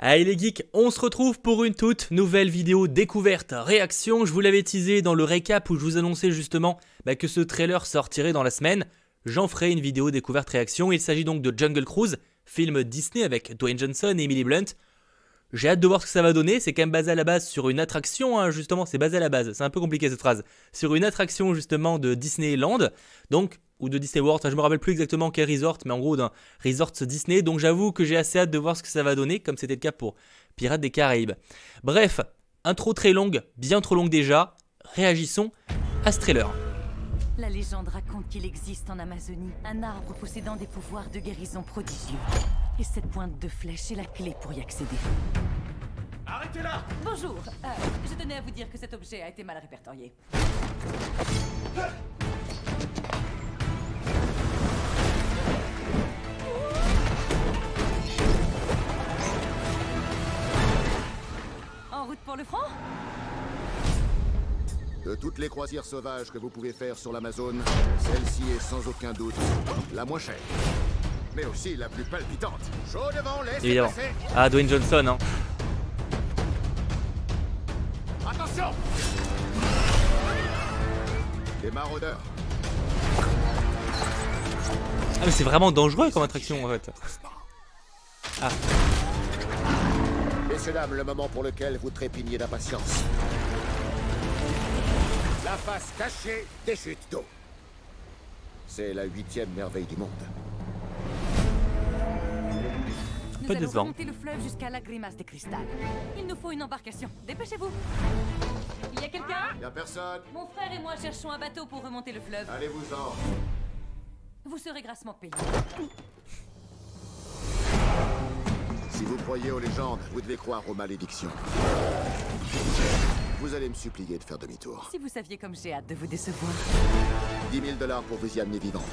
Allez les geeks, on se retrouve pour une toute nouvelle vidéo découverte réaction. Je vous l'avais teasé dans le récap où je vous annonçais justement que ce trailer sortirait dans la semaine. J'en ferai une vidéo découverte réaction. Il s'agit donc de Jungle Cruise, film Disney avec Dwayne Johnson et Emily Blunt. J'ai hâte de voir ce que ça va donner, c'est quand même basé à la base sur une attraction, hein, justement, c'est basé à la base, c'est un peu compliqué cette phrase, sur une attraction justement de Disneyland, donc, ou de Disney World, je me rappelle plus exactement quel resort, mais en gros d'un resort Disney, donc j'avoue que j'ai assez hâte de voir ce que ça va donner, comme c'était le cas pour Pirates des Caraïbes. Bref, intro très longue, bien trop longue déjà, réagissons à ce trailer. La légende raconte qu'il existe en Amazonie un arbre possédant des pouvoirs de guérison prodigieux. Et cette pointe de flèche est la clé pour y accéder. Arrêtez-la! Bonjour, je tenais à vous dire que cet objet a été mal répertorié. En route pour le front? De toutes les croisières sauvages que vous pouvez faire sur l'Amazone, celle-ci est sans aucun doute la moins chère. Mais aussi la plus palpitante. Chaud devant, laissez Évidemment. passer. Ah, Dwayne Johnson, hein. Attention! Des maraudeurs. Ah mais c'est vraiment dangereux comme attraction en fait. Ah. Messieurs, dames, le moment pour lequel vous trépignez d'impatience. La face cachée des chutes d'eau. C'est la 8e merveille du monde. Nous Pas allons décevant. remonter le fleuve jusqu'à la grimace des cristal. Il nous faut une embarcation. Dépêchez-vous. Il y a quelqu'un? Y'a personne. Mon frère et moi cherchons un bateau pour remonter le fleuve. Allez-vous-en. Vous serez grassement payé. Si vous croyez aux légendes, vous devez croire aux malédictions. Vous allez me supplier de faire demi-tour. Si vous saviez comme j'ai hâte de vous décevoir. 10 000 $ pour vous y amener vivante.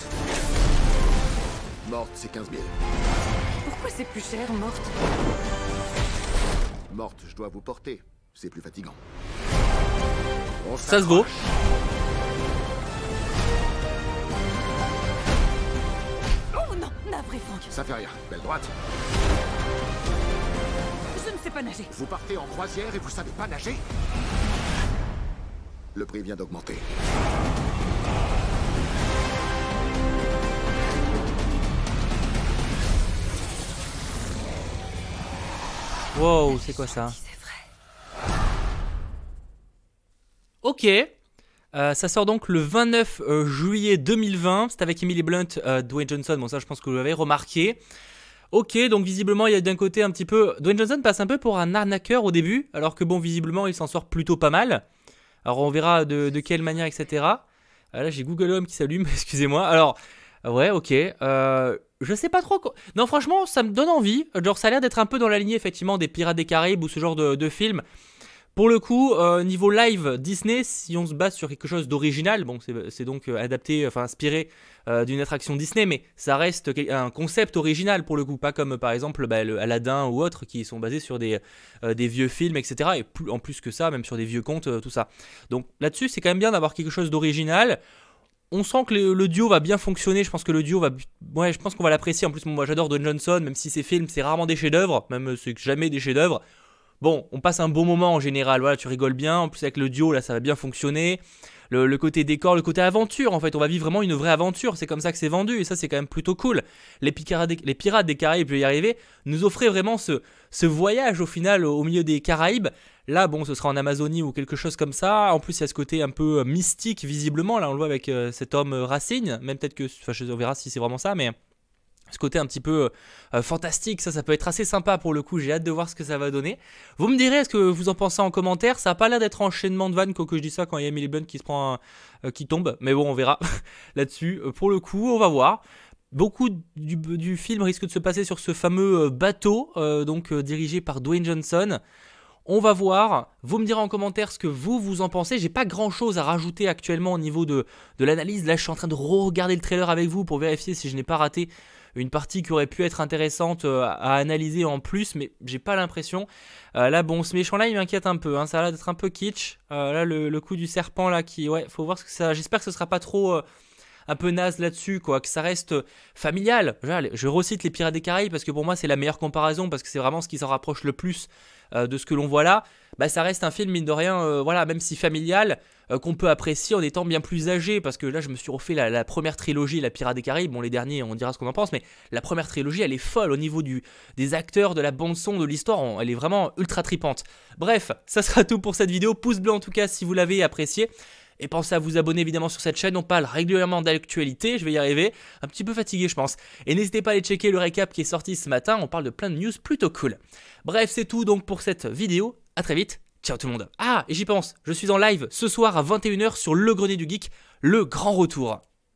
Morte, c'est 15 000. Pourquoi c'est plus cher, morte? Morte, je dois vous porter. C'est plus fatigant. On Ça se vaut. Oh non, navré Franck. Ça fait rien. Belle droite. Je ne sais pas nager. Vous partez en croisière et vous savez pas nager? Le prix vient d'augmenter. Wow, c'est quoi ça? C'est vrai. Ok. Ça sort donc le 29 juillet 2020. C'est avec Emily Blunt, Dwayne Johnson. Bon, ça, je pense que vous l'avez remarqué. Ok, donc visiblement, il y a d'un côté un petit peu... Dwayne Johnson passe un peu pour un arnaqueur au début, alors que bon, visiblement, il s'en sort plutôt pas mal. Alors, on verra de quelle manière, etc. Là, j'ai Google Home qui s'allume, excusez-moi. Alors, ouais, ok. Je sais pas trop... Non, franchement, ça me donne envie. Genre, ça a l'air d'être un peu dans la lignée, effectivement, des Pirates des Caraïbes ou ce genre de film. Pour le coup, niveau live Disney, si on se base sur quelque chose d'original, bon, c'est donc adapté, enfin inspiré d'une attraction Disney, mais ça reste un concept original pour le coup, pas comme par exemple le Aladdin ou autres qui sont basés sur des vieux films, etc. Et en plus que ça, même sur des vieux contes, tout ça. Donc là-dessus, c'est quand même bien d'avoir quelque chose d'original. On sent que le duo va bien fonctionner. Je pense que le duo va, ouais, je pense qu'on va l'apprécier. En plus, moi, j'adore Dwayne Johnson, même si ses films, c'est rarement des chefs-d'œuvre, même c'est jamais des chefs-d'œuvre. Bon, on passe un bon moment en général, voilà, tu rigoles bien, en plus avec le duo, là, ça va bien fonctionner. Le côté décor, le côté aventure, en fait, on va vivre vraiment une vraie aventure, c'est comme ça que c'est vendu, et ça, c'est quand même plutôt cool. Les Pirates des Caraïbes, je vais y arriver, nous offraient vraiment ce voyage, au final, au milieu des Caraïbes. Là, bon, ce sera en Amazonie ou quelque chose comme ça. En plus, il y a ce côté un peu mystique, visiblement, là, on le voit avec cet homme Racine, même peut-être que, enfin, on verra si c'est vraiment ça, mais... Ce côté un petit peu fantastique, ça peut être assez sympa pour le coup, j'ai hâte de voir ce que ça va donner. Vous me direz ce que vous en pensez en commentaire, ça n'a pas l'air d'être enchaînement de vannes que je dis ça quand il y a Emily Blunt qui se prend qui tombe, mais bon on verra là-dessus. Pour le coup, on va voir. Beaucoup du film risque de se passer sur ce fameux bateau, donc dirigé par Dwayne Johnson. On va voir, vous me direz en commentaire ce que vous en pensez. J'ai pas grand chose à rajouter actuellement au niveau de l'analyse. Là je suis en train de regarder le trailer avec vous pour vérifier si je n'ai pas raté une partie qui aurait pu être intéressante à analyser en plus, mais j'ai pas l'impression. Là, bon, ce méchant-là, il m'inquiète un peu. Hein, ça a l'air d'être un peu kitsch. Là, le coup du serpent, là, qui... Ouais, faut voir ce que ça... J'espère que ce sera pas trop un peu naze là-dessus, quoi, que ça reste familial. Je recite les Pirates des Caraïbes parce que pour moi c'est la meilleure comparaison, parce que c'est vraiment ce qui s'en rapproche le plus de ce que l'on voit là. Bah, ça reste un film mine de rien, voilà, même si familial, qu'on peut apprécier en étant bien plus âgé, parce que là je me suis refait la première trilogie, la Pirates des Caraïbes, bon les derniers on dira ce qu'on en pense, mais la première trilogie elle est folle au niveau des acteurs, de la bande son, de l'histoire, elle est vraiment ultra tripante. Bref, ça sera tout pour cette vidéo, pouce bleu en tout cas si vous l'avez apprécié. Et pensez à vous abonner évidemment sur cette chaîne, on parle régulièrement d'actualité, je vais y arriver, un petit peu fatigué je pense. Et n'hésitez pas à aller checker le récap qui est sorti ce matin, on parle de plein de news plutôt cool. Bref, c'est tout donc pour cette vidéo, à très vite, ciao tout le monde. Ah, et j'y pense, je suis en live ce soir à 21 h sur Le Grenier du Geek, le grand retour.